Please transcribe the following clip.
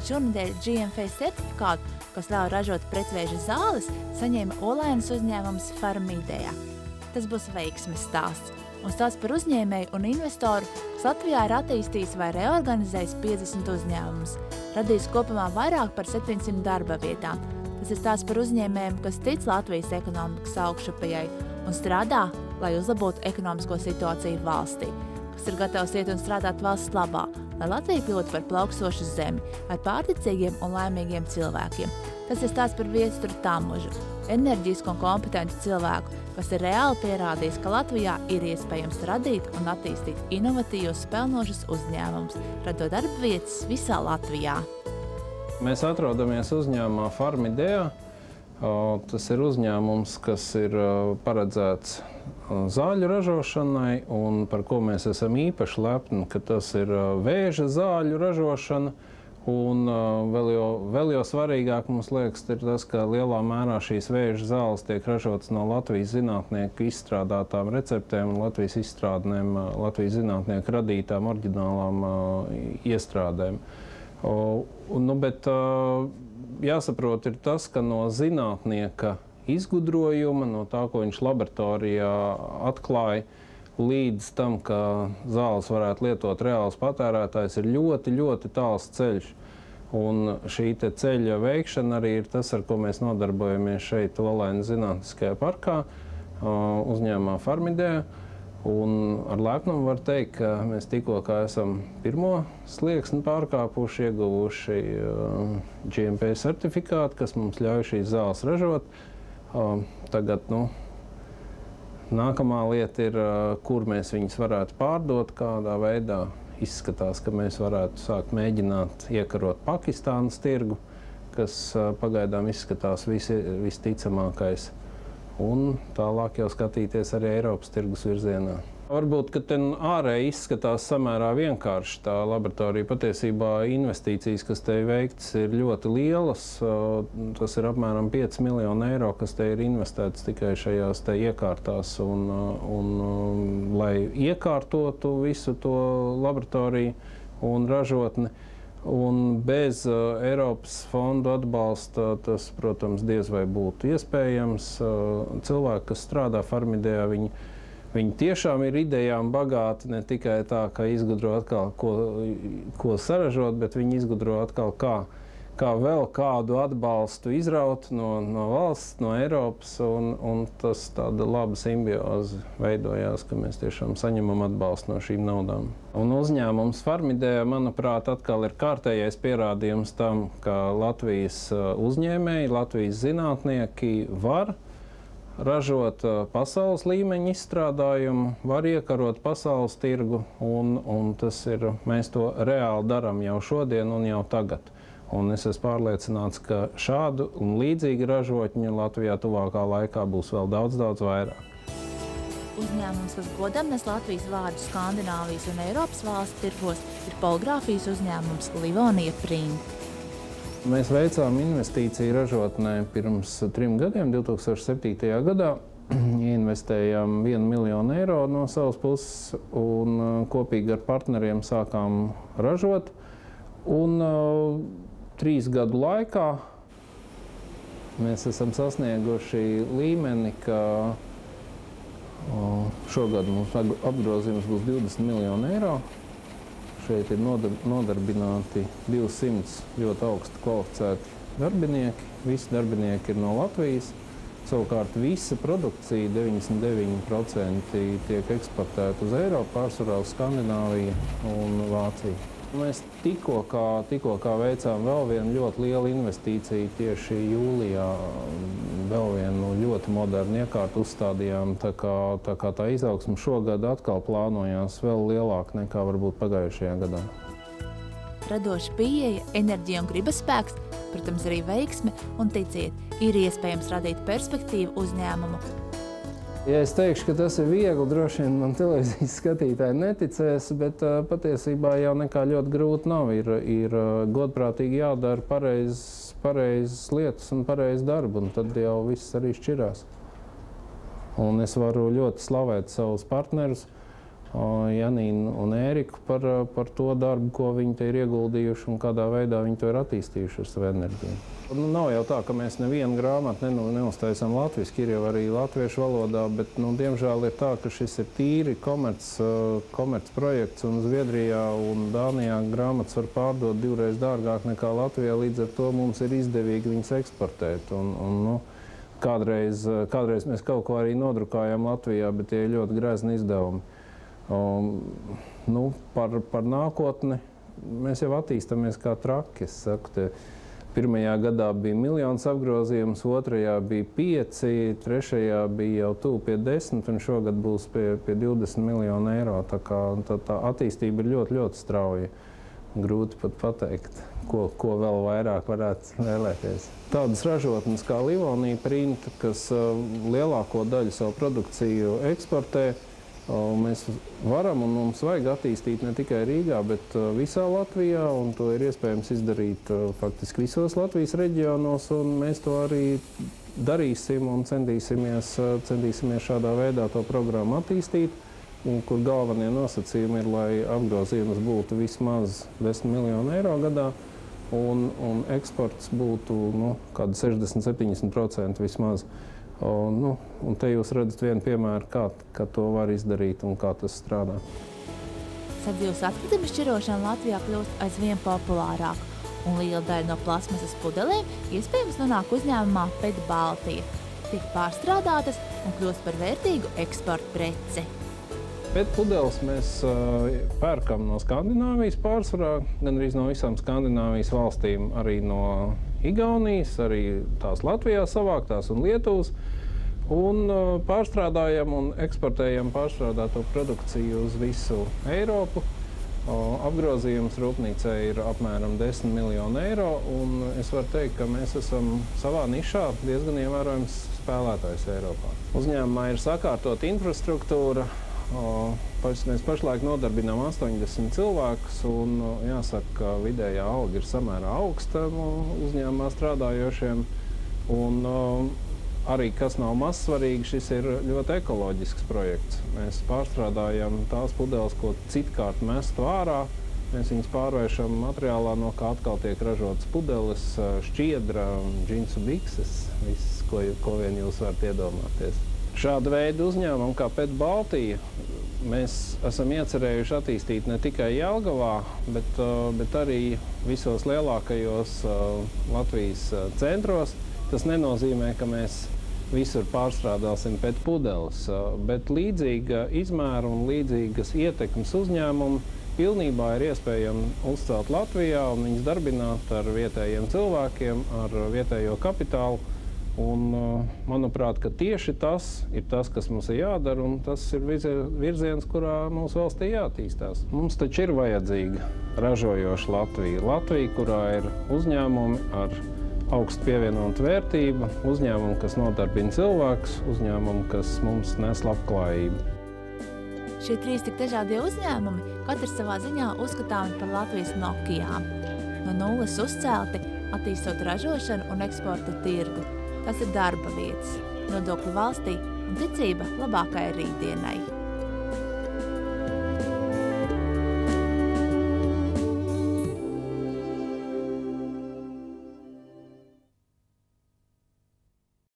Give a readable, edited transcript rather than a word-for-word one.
šonedēļ GMP certifikātu, kas ļauj ražot pretvēža zāles, saņēma Olainas uzņēmums Farmidea. Tas būs veiksmes stāsts. Un stāsts par uzņēmēju un investoru, kas Latvijā ir attīstījis vai reorganizējis 50 uzņēmumus, radījis kopumā vairāk par 700 darba vietām. Tas ir stāsts par uzņēmējiem, kas tic Latvijas ekonomikas augšupējai un strādā, lai uzlabotu ekonomisko situāciju valstī, kas ir gatavs iet un strādāt valsts labā, lai Latvija kļūtu par plaukstošu zemi ar pārticīgiem un laimīgiem cilvēkiem. Tas ir stāsts par Viesturu Tamužu, enerģisku un kompetentu cilvēku, kas ir reāli pierādījis, ka Latvijā ir iespējams radīt un attīstīt inovatīvus, pelnošus uzņēmumus, radot darba vietas visā Latvijā. Mēs atrodamies uzņēmumā Farmidea. Tas ir uzņēmums, kas ir paredzēts zāļu ražošanai, un par ko mēs esam īpaši lepni, ka tas ir vēža zāļu ražošana. Un vēl jau svarīgāk mums liekas ir tas, ka lielā mērā šīs vēža zāles tiek ražotas no Latvijas zinātnieku izstrādātām receptēm un Latvijas zinātnieku radītām oriģinālām iestrādēm. Bet jāsaprot ir tas, ka no zinātnieka izgudrojuma, no tā, ko viņš laboratorijā atklāja, līdz tam, ka zāles varētu lietot reāls patērētājs, ir ļoti, ļoti tāls ceļš. Un šī ceļa veikšana arī ir tas, ar ko mēs nodarbojamies šeit Olainas Zinātniskajā parkā, uzņēmumā Farmidea. Un ar lepnumu var teikt, ka mēs tikko esam pirmo slieksni pārkāpuši, ieguvuši GMP certifikātu, kas mums ļauj šīs zāles ražot. Tagad, nākamā lieta ir, kur mēs viņus varētu pārdot, kādā veidā. Izskatās, ka mēs varētu sākt mēģināt iekarot Pakistānas tirgu, kas pagaidām izskatās visticamākais. Un tālāk jau skatīties arī Eiropas tirgus virzienā. Varbūt, ka te ārēji izskatās samērā vienkārši tā laboratorija. Patiesībā investīcijas, kas te veikts, ir ļoti lielas. Tas ir apmēram 5 miljoni eiro, kas te ir investēts tikai šajās te iekārtās. Lai iekārtotu visu to laboratoriju un ražotni. Un bez Eiropas fondu atbalsta tas, protams, diez vai būtu iespējams. Cilvēki, kas strādā Farmidea, viņi tiešām ir idejām bagāti, ne tikai tā, ka izgudro atkal, ko saražot, bet viņi izgudro atkal, kā vēl kādu atbalstu izraut no valsts, no Eiropas, un tas tāda laba simbioze veidojās, ka mēs tiešām saņemam atbalstu no šīm naudām. Un uzņēmums Farmidea, manuprāt, atkal ir kārtējais pierādījums tam, ka Latvijas uzņēmēji, Latvijas zinātnieki var ražot pasaules līmeņa izstrādājumu, var iekarot pasaules tirgu, un tas ir, mēs to reāli darām jau šodien un jau tagad. Un es esmu pārliecināts, ka šādu un līdzīgu ražotņu Latvijā tuvākā laikā būs vēl daudz, daudz vairāk. Uzņēmums, kas godam nes Latvijas vārdu Skandināvijas un Eiropas valstu tirgos, ir poligrāfijas uzņēmums Livonija Print. Mēs veicām investīciju ražotnē pirms 3 gadiem, 2007. gadā. Ieinvestējām 1 miljonu eiro no savas puses un kopīgi ar partneriem sākām ražot. Un 3 gadu laikā mēs esam sasnieguši līmeni, ka šogad mums apgrozījums būs 20 miljoni eiro. Šeit ir nodarbināti 200 ļoti augsti kvalificēti darbinieki. Visi darbinieki ir no Latvijas. Savukārt visa produkcija, 99%, tiek eksportēta uz Eiropu, pārsvarā uz Skandināviju un Vāciju. Mēs tikko veicām vēl vienu ļoti lielu investīciju tieši jūlijā. Vēl vienu ļoti modernu iekārtu uzstādījām, tā kā tā izaugsme šogad atkal plānojās vēl lielāka nekā varbūt pagājušajā gadā. Radoša pieeja, enerģija un gribas-spēks, protams, arī veiksme, un ticiet, ir iespējams radīt perspektīvu uzņēmumu. Ja es teikšu, ka tas ir viegli, droši vien man televīzijas skatītāji neticēs, bet patiesībā jau nekā ļoti grūti nav. Ir godprātīgi jādara pareizas lietas un pareizi darbu, un tad jau viss arī šķirās. Un es varu ļoti slavēt savus partnerus Janīnu un Ēriku par to darbu, ko viņi te ir ieguldījuši un kādā veidā viņi to ir attīstījuši ar savu enerģiju. Nav jau tā, ka mēs nevienu grāmatu neuztaisām latviski, ir jau arī latviešu valodā, bet, diemžēl ir tā, ka šis ir tīri komerc projekts, un Zviedrijā un Dānijā grāmatas var pārdot 2 reizes dārgāk nekā Latvijā, līdz ar to mums ir izdevīgi viņas eksportēt. Kādreiz mēs kaut ko arī nodrukājām Latvijā, bet tie ir ļoti grezni izdevumi. Par nākotni mēs jau attīstāmies kā traki. Es saku, pirmajā gadā bija 1 miljons apgrozījums, otrajā bija 5, trešajā bija jau tuvu pie 10, un šogad būs pie 20 miljonu eiro. Tā attīstība ir ļoti, ļoti strauja. Grūti pat pateikt, ko vēl vairāk varētu vēlēties. Tādas ražotnes kā Livonija Print, kas lielāko daļu savu produkciju eksportē, mēs varam un mums vajag attīstīt ne tikai Rīgā, bet visā Latvijā, un to ir iespējams izdarīt faktiski visos Latvijas reģionos, un mēs to arī darīsim un centīsimies šādā veidā to programmu attīstīt, un kur galvenie nosacījumi ir, lai apgrozījums būtu vismaz 10 miljonu eiro gadā, un eksports būtu kādi 60–70% vismaz. Un te jūs redzat vienu piemēru, kā to var izdarīt un kā tas strādā. Sadzīves atkritumu šķirošana Latvijā kļūst aizvien populārāk, un liela daļa no plasmasas pudelēm iespējams nonāk uzņēmumā PET Baltija, tiek pārstrādātas un kļūst par vērtīgu eksporta preci. PET pudeles mēs pērkam no Skandināvijas pārsvarā, gandrīz no visām Skandināvijas valstīm, arī no Igaunijas, arī tās Latvijā savāktās un Lietuvas, un pārstrādājam un eksportējam pārstrādāto produkciju uz visu Eiropu. Apgrozījums rūpnīcai ir apmēram 10 miljonu eiro, un es varu teikt, ka mēs esam savā nišā diezgan ievērojams spēlētājs Eiropā. Uzņēmumā ir sakārtota infrastruktūra. Mēs pašlaik nodarbinām 80 cilvēkus, un jāsaka, ka vidējā alga ir samērā augsta uzņēmumā strādājošiem. Un arī, kas nav maz svarīgi, šis ir ļoti ekoloģisks projekts. Mēs pārstrādājam tās pudeles, ko citkārt mestu ārā. Mēs viņus pārvēršam materiālā, no kā atkal tiek ražotas pudeles, šķiedra, džinsu bikses, viss, ko vien jūs varat iedomāties. Šāda veida uzņēmumu kā PET Baltija mēs esam iecerējuši attīstīt ne tikai Jelgavā, bet arī visos lielākajos Latvijas centros. Tas nenozīmē, ka mēs visur pārstrādāsim PET pudeles, bet līdzīga izmēra un līdzīgas ietekmes uzņēmumu pilnībā ir iespējami uzcelt Latvijā un viņus darbināt ar vietējiem cilvēkiem, ar vietējo kapitālu. Un, manuprāt, ka tieši tas ir tas, kas mums ir jādara, un tas ir virziens, kurā mūsu valstī jātīstās. Mums taču ir vajadzīga ražojoša Latvija. Latvija, kurā ir uzņēmumi ar augstu pievienotu vērtību, uzņēmumi, kas nodarbina cilvēkus, uzņēmumi, kas mums nes labklājību. Šie 3 tik dažādie uzņēmumi katrs savā ziņā uzskatāmi par Latvijas Nokijām. No nulles uzcelti, attīstot ražošanu un eksporta tirgu. Tas ir darba vietas, nodokļu valstī un ticība labākai rītdienai.